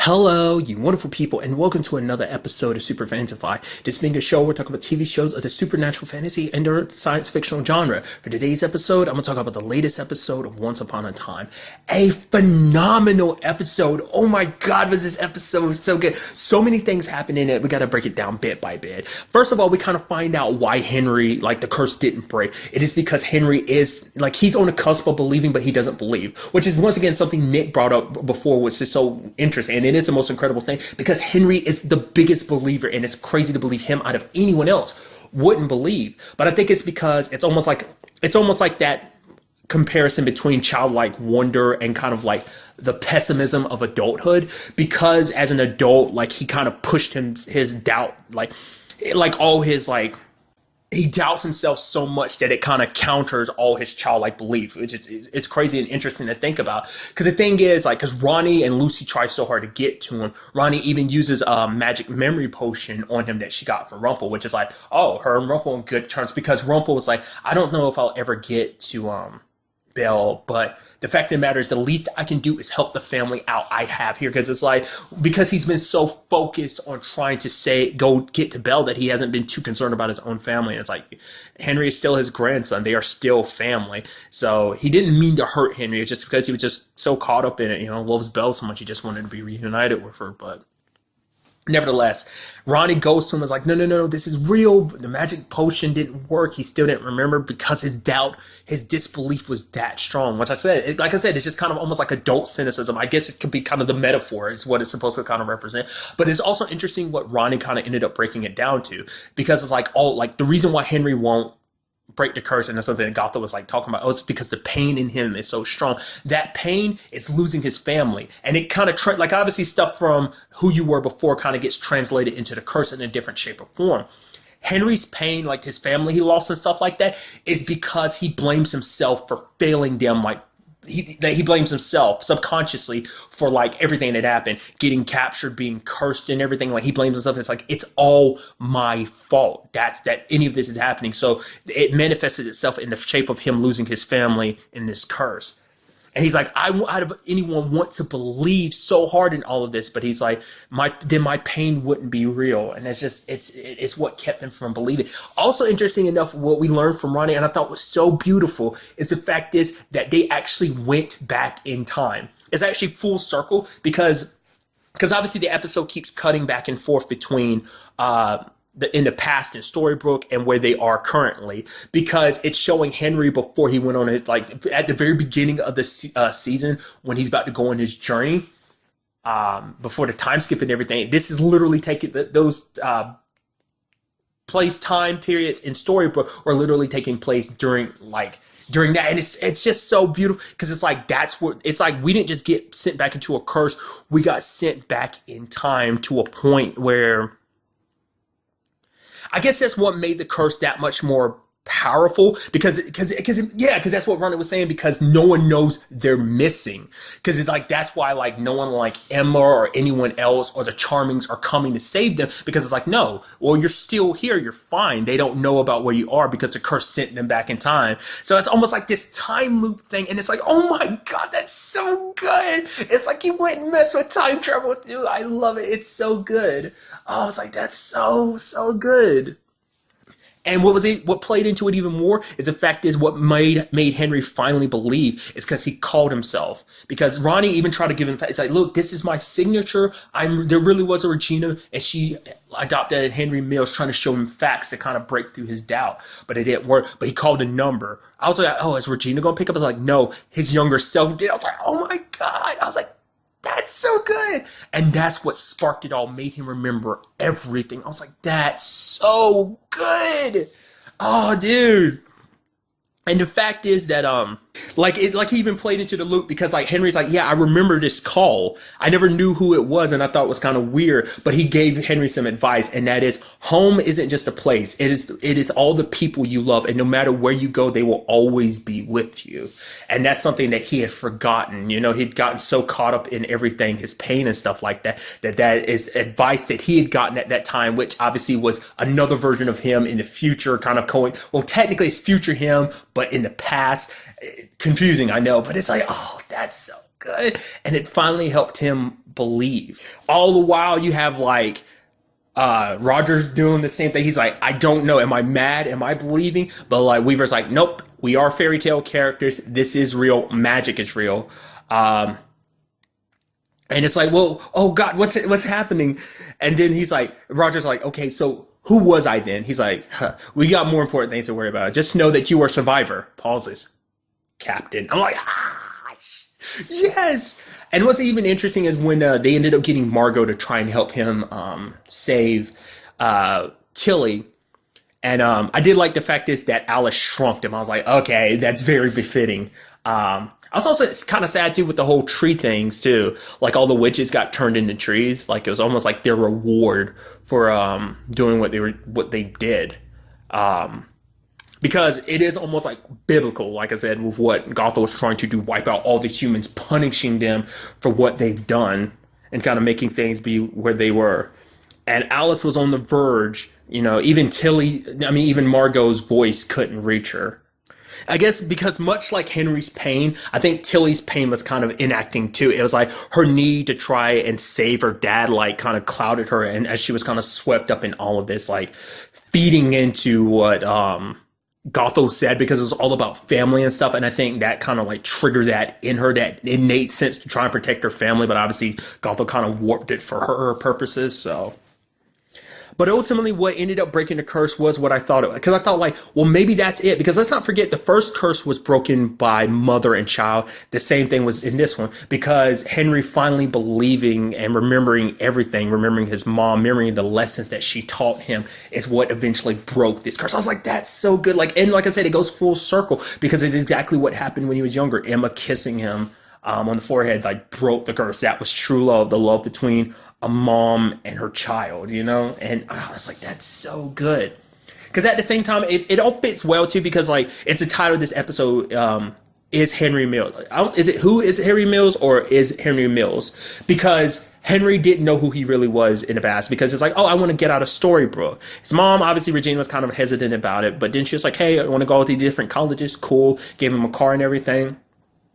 Hello, you wonderful people, and welcome to another episode of Super-Fanta-Fi. This being a show, we're talking about TV shows of the supernatural fantasy and the science fictional genre. For today's episode, I'm going to talk about the latest episode of Once Upon a Time. A phenomenal episode. Oh my God, was this episode so good. So many things happen in it. We got to break it down bit by bit. First of all, we kind of find out why Henry, the curse didn't break. It is because Henry is, he's on the cusp of believing, but he doesn't believe, which is once again something Nick brought up before, which is so interesting. And it is the most incredible thing because Henry is the biggest believer, and it's crazy to believe him out of anyone else wouldn't believe. But I think it's because it's almost like that comparison between childlike wonder and kind of like the pessimism of adulthood, because as an adult, he kind of pushed his doubt, he doubts himself so much that it kind of counters all his childlike belief, which is, it's crazy and interesting to think about. Because the thing is, because Ronnie and Lucy try so hard to get to him, Ronnie even uses a magic memory potion on him that she got from Rumple, which is her and Rumple on good terms, because Rumple was I don't know if I'll ever get to Belle, but the fact of the matter is the least I can do is help the family out I have here, because it's because he's been so focused on trying to go get to Belle that he hasn't been too concerned about his own family. And it's Henry is still his grandson. They are still family. So he didn't mean to hurt Henry. It's just because he was just so caught up in it, loves Belle so much. He just wanted to be reunited with her. But nevertheless, Ronnie goes to him and is no, this is real. The magic potion didn't work. He still didn't remember because his doubt, his disbelief was that strong. Which it's just kind of almost like adult cynicism. I guess it could be kind of the metaphor is what it's supposed to kind of represent. But it's also interesting what Ronnie kind of ended up breaking it down to, because it's the reason why Henry won't break the curse, and that's something that Gotha was talking about. It's because the pain in him is so strong. That pain is losing his family, and it kind of obviously stuff from Who You Were Before kind of gets translated into the curse in a different shape or form. Henry's pain, his family he lost and stuff like that, is because he blames himself for failing them. He blames himself subconsciously for everything that happened, getting captured, being cursed and everything. He blames himself. It's all my fault that any of this is happening. So it manifested itself in the shape of him losing his family in this curse. And he's I out of anyone want to believe so hard in all of this, but he's my pain wouldn't be real. And that's just, it's what kept him from believing. Also interesting enough, what we learned from Ronnie, and I thought was so beautiful, is the fact is that they actually went back in time. It's actually full circle because obviously the episode keeps cutting back and forth between, in the past in Storybrooke and where they are currently, because it's showing Henry before he went on his, at the very beginning of the season when he's about to go on his journey, before the time skip and everything. This is literally taking those time periods in Storybrooke are literally taking place during that, and it's just so beautiful, because that's what it's we didn't just get sent back into a curse, we got sent back in time to a point where I guess that's what made the curse that much more powerful, because that's what Ronnie was saying, because no one knows they're missing, because it's that's why no one Emma or anyone else or the Charmings are coming to save them, because it's no, well, you're still here, you're fine, they don't know about where you are because the curse sent them back in time. So it's almost this time loop thing, and it's oh my God, that's so good. It's you went and messed with time travel with you. I love it. It's so good. Oh, it's that's so good. And what played into it even more is the fact is what made Henry finally believe is because he called himself. Because Ronnie even tried to give him, it's look, this is my signature. There really was a Regina, and she adopted Henry Mills, trying to show him facts to kind of break through his doubt. But it didn't work. But he called a number. I was oh, is Regina going to pick up? I was no, his younger self did. I was oh my God. I was that's so good. And that's what sparked it all, made him remember everything. I was that's so good. Oh, dude. And the fact is that, he even played into the loop, because Henry's yeah, I remember this call. I never knew who it was, and I thought it was kind of weird, but he gave Henry some advice, and that is, home isn't just a place. It is all the people you love, and no matter where you go, they will always be with you. And that's something that he had forgotten. He'd gotten so caught up in everything, his pain and stuff like that, that is advice that he had gotten at that time, which obviously was another version of him in the future, kind of well, technically it's future him, but in the past. Confusing, I know, but it's oh, that's so good. And it finally helped him believe. All the while you have like Roger's doing the same thing. He's like, I don't know. Am I mad? Am I believing? But like Weaver's like, nope, we are fairy tale characters. This is real. Magic is real. And it's like, well, oh God, what's happening? And then he's like, Roger's like, okay, so who was I then? He's like, we got more important things to worry about. Just know that you are a survivor. Pauses. Captain. I'm like, yes. And what's even interesting is when they ended up getting Margot to try and help him save Tilly. And I did like the fact is that Alice shrunk him. I was like, okay, that's very befitting. I was also kind of sad too with the whole tree things too. Like all the witches got turned into trees. Like it was almost like their reward for doing what they did. Because it is almost like biblical, like I said, with what Gothel was trying to do, wipe out all the humans, punishing them for what they've done and kind of making things be where they were. And Alice was on the verge, even Margot's voice couldn't reach her. I guess because much like Henry's pain, I think Tilly's pain was kind of enacting too. It was like her need to try and save her dad, like kind of clouded her. And as she was kind of swept up in all of this, like feeding into what, Gothel said, because it was all about family and stuff. And I think that kind of like triggered that in her, that innate sense to try and protect her family. But obviously Gothel kind of warped it for her purposes. So, but ultimately what ended up breaking the curse was what I thought it was. Because I thought like, well, maybe that's it. Because let's not forget the first curse was broken by mother and child. The same thing was in this one, because Henry finally believing and remembering everything, remembering his mom, remembering the lessons that she taught him is what eventually broke this curse. I was like, that's so good. Like, and like I said, it goes full circle because it's exactly what happened when he was younger. Emma kissing him on the forehead, like broke the curse. That was true love, the love between a mom and her child, and I was like, that's so good. Because at the same time, it all fits well too, because like it's the title of this episode, is Henry Mills. Who is Henry Mills or is Henry Mills? Because Henry didn't know who he really was in the past, because it's like, oh, I want to get out of Storybrooke. His mom, obviously Regina, was kind of hesitant about it, but then she was like, hey, I want to go to these different colleges. Cool. Gave him a car and everything.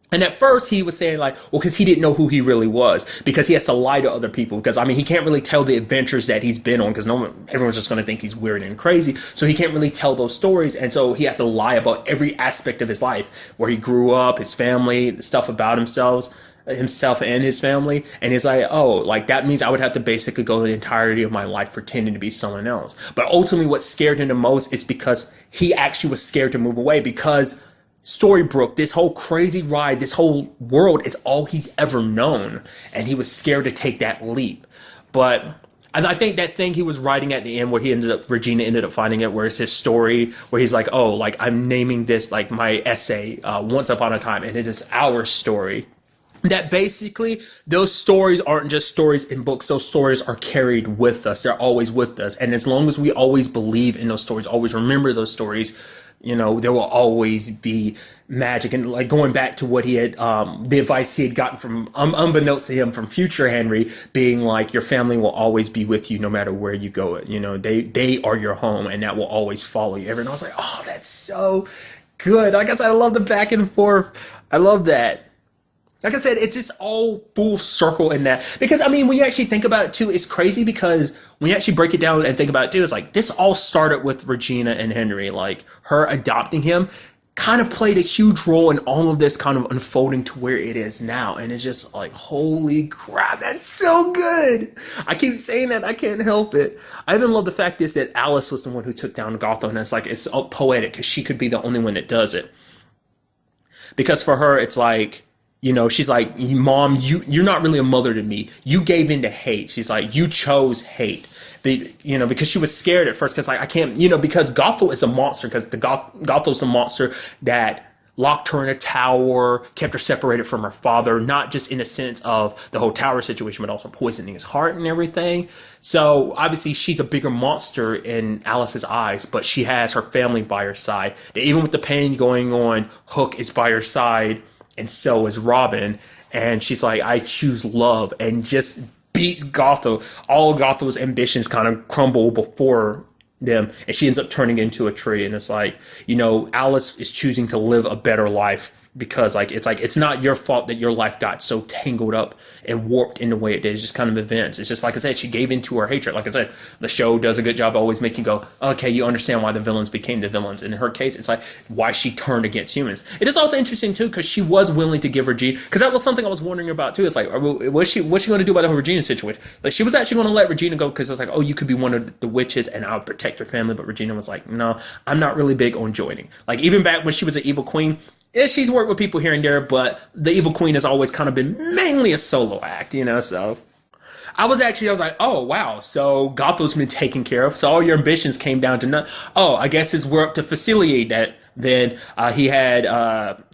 And at first he was saying like, well, because he didn't know who he really was, because he has to lie to other people, because he can't really tell the adventures that he's been on, because everyone's just going to think he's weird and crazy. So he can't really tell those stories. And so he has to lie about every aspect of his life, where he grew up, his family, stuff about himself and his family. And he's like, oh, like that means I would have to basically go the entirety of my life pretending to be someone else. But ultimately what scared him the most is because he actually was scared to move away, because Storybrooke, this whole crazy ride, this whole world is all he's ever known. And he was scared to take that leap. But I think that thing he was writing at the end, where Regina ended up finding it, where it's his story, where he's like, oh, like I'm naming this like my essay, Once Upon a Time, and it is our story. That basically those stories aren't just stories in books. Those stories are carried with us. They're always with us. And as long as we always believe in those stories, always remember those stories, there will always be magic. And like going back to what he had, the advice he had gotten from, unbeknownst to him, from future Henry, being like, your family will always be with you no matter where you go. They are your home, and that will always follow you. And I was like, oh, that's so good. Like I said, I love the back and forth. I love that. Like I said, it's just all full circle in that. Because, when you actually think about it, too, it's crazy, because when you actually break it down and think about it, too, it's like this all started with Regina and Henry. Like, her adopting him kind of played a huge role in all of this kind of unfolding to where it is now. And it's just like, holy crap, that's so good. I keep saying that. I can't help it. I even love the fact is that Alice was the one who took down Gothel. And it's like, it's poetic, because she could be the only one that does it. Because for her, it's like, she's like, Mom, you're not really a mother to me. You gave in to hate. She's like, you chose hate. Because she was scared at first, because like, I can't, because Gothel is a monster, because Gothel's the monster that locked her in a tower, kept her separated from her father, not just in the sense of the whole tower situation, but also poisoning his heart and everything. So obviously she's a bigger monster in Alice's eyes, but she has her family by her side. Even with the pain going on, Hook is by her side, and so is Robin. And she's like, I choose love, and just beats Gothel. All Gothel's ambitions kind of crumble before them, and she ends up turning into a tree. And it's like, Alice is choosing to live a better life because it's not your fault that your life got so tangled up and warped in the way it did. It's just kind of events. It's just like I said, she gave into her hatred. Like I said, the show does a good job of always making you go, okay, you understand why the villains became the villains. And in her case, it's like why she turned against humans. It is also interesting too because she was willing to give Regina, because that was something I was wondering about too. It's like, what's she going to do about the whole Regina situation? Like she was actually going to let Regina go because it's like, oh, you could be one of the witches and I'll protect your family. But Regina was like, no, I'm not really big on joining. Like even back when she was an evil queen, yeah, she's worked with people here and there, but the evil queen has always kind of been mainly a solo act, so I was like, oh wow, so Gotham's been taken care of, so all your ambitions came down to none. Oh, I guess it's work to facilitate that. Then he had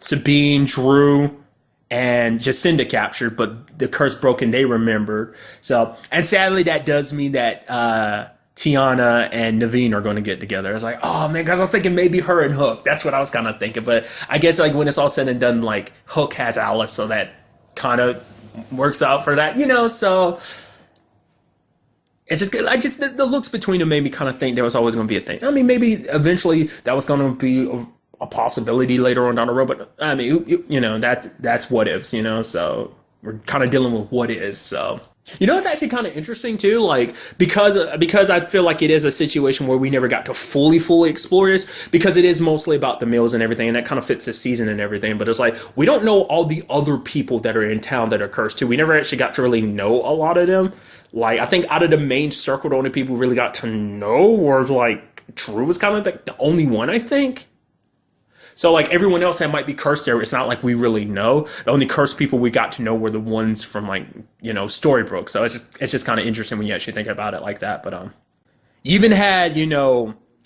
Sabine, Drew, and Jacinda captured, but the curse broken, they remembered. So, and sadly that does mean that Tiana and Naveen are going to get together. I was like, oh man, because I was thinking maybe her and Hook. That's what I was kind of thinking. But I guess like when it's all said and done, like Hook has Alice, so that kind of works out for that, so it's just good. The looks between them made me kind of think there was always going to be a thing. I mean, maybe eventually that was going to be a possibility later on down the road, but I mean, that's what ifs, so we're kind of dealing with what is, so. It's actually kind of interesting too, like because I feel like it is a situation where we never got to fully explore this, because it is mostly about the meals and everything, and that kind of fits the season and everything. But it's like we don't know all the other people that are in town that are cursed too. We never actually got to really know a lot of them. Like I think out of the main circle, the only people we really got to know were like Drew was kind of like the only one, I think. So like everyone else that might be cursed there, it's not like we really know. The only cursed people we got to know were the ones from like, Storybrooke. So it's just kind of interesting when you actually think about it like that. But you even had,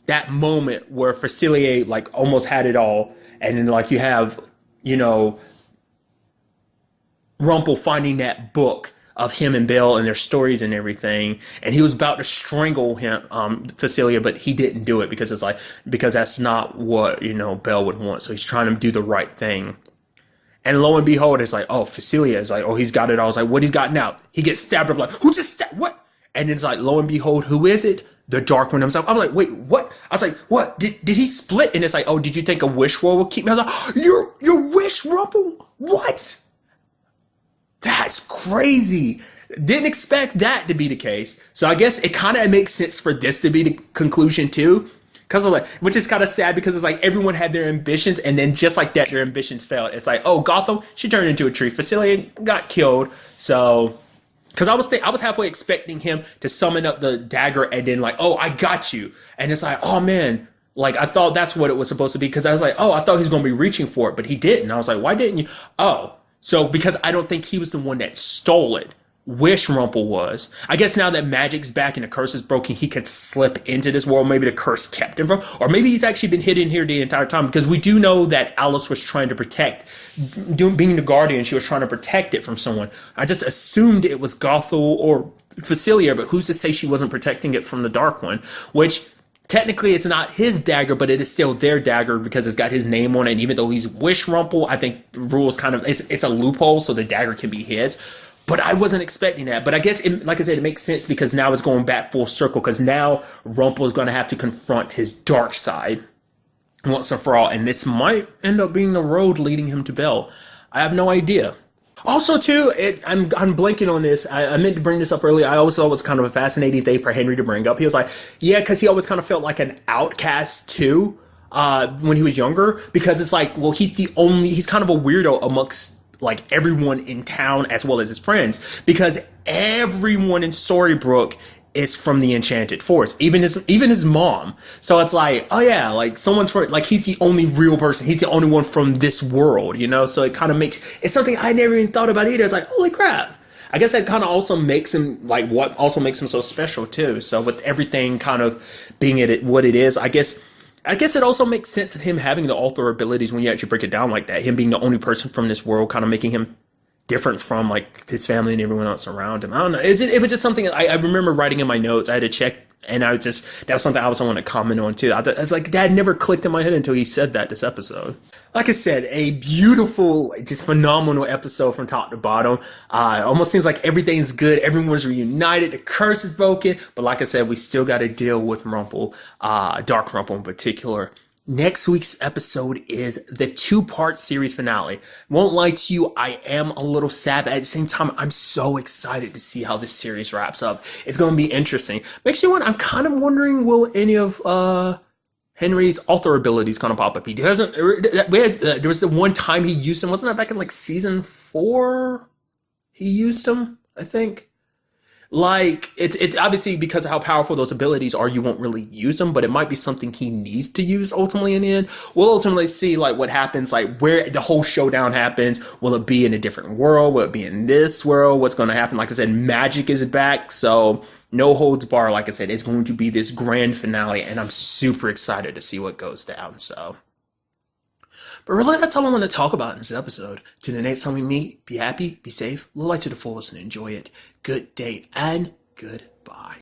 that moment where Facilier like almost had it all, and then like you have, Rumple finding that book of him and Belle and their stories and everything, and he was about to strangle him, Facilier, but he didn't do it because because that's not what Belle would want. So he's trying to do the right thing, and lo and behold, it's like, oh, Facilier is like, oh, he's got it all. I was like, what he's got now? He gets stabbed up, like, who just stabbed? What? And it's like, lo and behold, who is it? The Dark One himself. I'm like, wait, what? I was like, what? Did he split? And it's like, oh, did you think a wish roll would keep me? I was like, your wish, Rumple? What? That's crazy. Didn't expect that to be the case. So I guess it kind of makes sense for this to be the conclusion too. Which is kind of sad because it's like everyone had their ambitions, and then just like that, their ambitions failed. It's like, oh, Gotham, she turned into a tree. Facilier got killed. So, because I was halfway expecting him to summon up the dagger and then like, oh, I got you. And it's like, oh man, like I thought that's what it was supposed to be, because I was like, oh, I thought he was going to be reaching for it, but he didn't. I was like, why didn't you? Oh. So, because I don't think he was the one that stole it. Wish Rumple was. I guess now that magic's back and the curse is broken, he could slip into this world. Maybe the curse kept him from, or maybe he's actually been hidden here the entire time, because we do know that Alice was trying to protect, being the guardian, she was trying to protect it from someone. I just assumed it was Gothel or Facilier, but who's to say she wasn't protecting it from the Dark One, which technically it's not his dagger, but it is still their dagger because it's got his name on it. And even though he's Wish Rumple, I think the rules kind of, it's a loophole, so the dagger can be his. But I wasn't expecting that. But I guess, like I said, it makes sense because now it's going back full circle, because now Rumple is going to have to confront his dark side once and for all. And this might end up being the road leading him to Belle. I have no idea. Also, too, I'm blanking on this. I meant to bring this up earlier. I always thought it was kind of a fascinating thing for Henry to bring up. He was like, yeah, because he always kind of felt like an outcast, too, when he was younger. Because it's like, well, he's kind of a weirdo amongst, like, everyone in town as well as his friends. Because everyone in Storybrooke is from the Enchanted Forest, even his mom. So it's like, oh yeah, like someone's for, like, he's the only real person. He's the only one from this world, So it kind of makes, it's something I never even thought about either. It's like, holy crap. I guess that kind of also makes him, like, what also makes him so special too. So with everything kind of being what it is, I guess it also makes sense of him having the author abilities when you actually break it down like that. Him being the only person from this world, kind of making him different from, like, his family and everyone else around him. I don't know. It was just something I remember writing in my notes. I had to check, and that was something I also wanted to comment on too. It's like that never clicked in my head until he said that this episode. Like I said, a beautiful, just phenomenal episode from top to bottom. Almost seems like everything's good. Everyone's reunited. The curse is broken. But like I said, we still got to deal with Rumple, Dark Rumple in particular. next week's episode is the two-part series finale. Won't lie to you, I am a little sad, but at the same time, I'm so excited to see how this series wraps up. It's going to be interesting. Makes you wonder, I'm kind of wondering, will any of Henry's author abilities kind of pop up? He doesn't. There was the one time he used them. Wasn't that back in like season 4? He used them, I think. Like, it's obviously because of how powerful those abilities are, you won't really use them, but it might be something he needs to use ultimately in the end. We'll ultimately see, like, what happens, like, where the whole showdown happens. Will it be in a different world? Will it be in this world? What's going to happen? Like I said, magic is back, so no holds bar, like I said, it's going to be this grand finale, and I'm super excited to see what goes down, so. But really, that's all I want to talk about in this episode. Till the next time we meet, be happy, be safe, live life to the fullest, and enjoy it. Good day and goodbye.